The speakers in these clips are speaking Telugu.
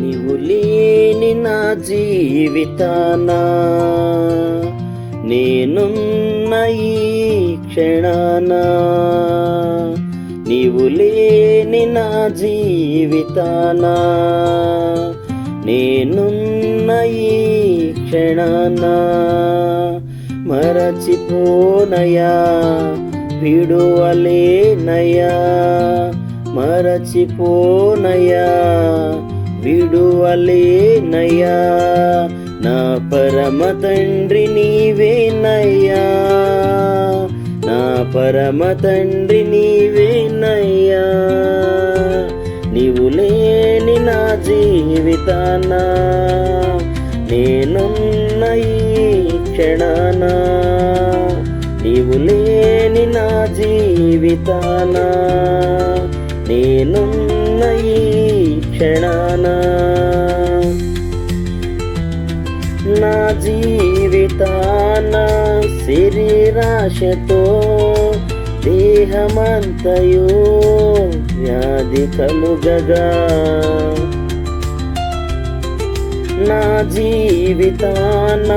నీవు లేని నా జీవితాన నేనున్న ఈ క్షణాన, నీవు లేని నా జీవితాన నేనున్న ఈ క్షణాన, మరచిపోనయా విడువలేనయా, మరచిపోనయా విడువలేనయా, నా పరమ తండ్రి నీవేనయ్యా, నా పరమ తండ్రి నీవేనయ్యా. నీవు లేని నా జీవితాన నేనున్న ఈ క్షణాన, నీవు లేని నా జీవితాన నేనున్న ఈ క్షణాన, నా జీవితాన శరీరాశతో దేహమంతయు వ్యాధి కలుగగా, నా జీవితాన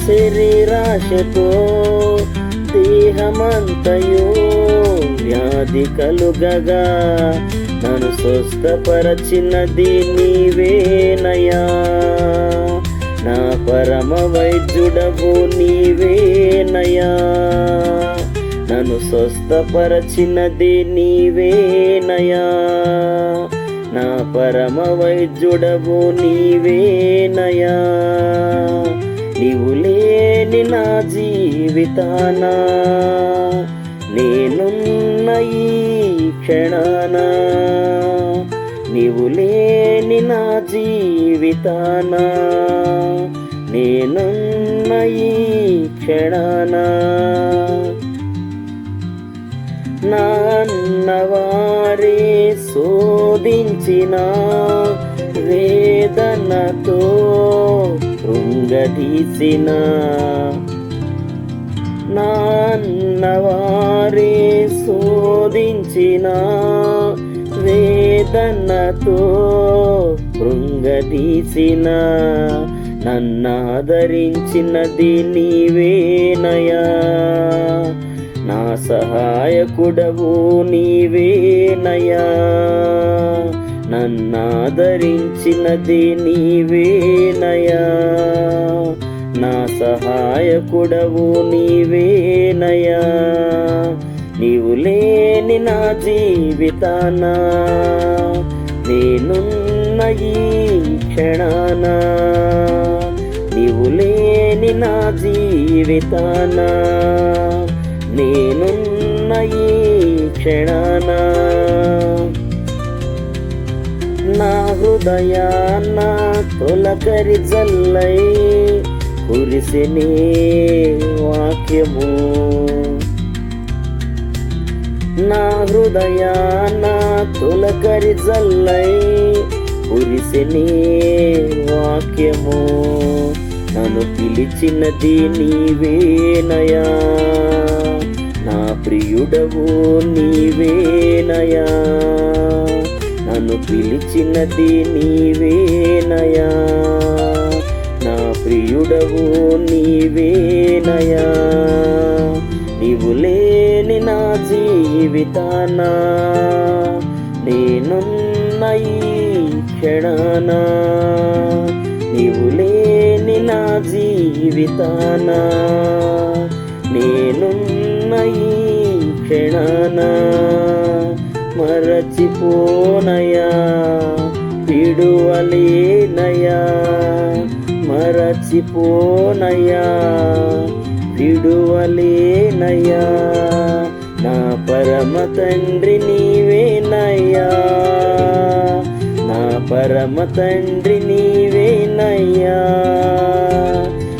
శరీరాశతో దేహమంతయు వ్యాధి కలుగగా, నన్ను స్వస్థపరచినది నీవేనయ్యా, నా పరమ వైద్యుడవు నీవేనయ్యా, నన్ను స్వస్థపరచినది నీవేనయ్యా, నా పరమ వైద్యుడవు నీవేనయ్యా. నీవు లేని నా జీవితాన నేనున్న ఈ క్షణాన, నీవు లేని నా జీవితాన నేనున్న ఈ క్షణాన, నా అన్నవారే శోధించిన వేదనతో కృంగదీసిన, నా అన్నవారే శోధించిన వేదనతో కృంగదీసిన, నన్నాదరించినది నీవేనయ్యా, నా సహాయకుడవు నీవేనయ్యా, నన్నాదరించినది నీవేనయ్యా, నా సహాయకుడవు నీవేనయ్యా. నీవు లేని నా జీవితాన నేనున్న ఈ క్షణాన, నీవు లేని నా జీవితాన నేనున్న ఈ క్షణాన, నా హృదయాన తొలకరి జల్లై కురిసినే వాక్యము, నా హృదయాన తొలకరి జల్లై కురిసినే వాక్యము, నన్ను పిలిచినది నీవేనయ్యా, నా ప్రియుడవు నీవేనయ్యా, నన్ను పిలిచినది నీవేనయ్యా, నా ప్రియుడవు నీవేనయ్యా. నీవు లేని నా జీవితాన నేనున్న ఈ క్షణాన, నీవు లేని నా జీవితాన నేనున్న ఈ క్షణాన, మరచిపోనయా విడువలేనయా, మరచిపోనయా విడువలేనయా, నా పరమ తండ్రి నీవేనయ్యా, నా పరమ తండ్రి నీవేనయ్యా.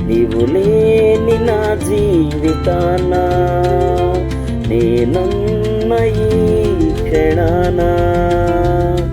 నీవు లేని నా జీవితాన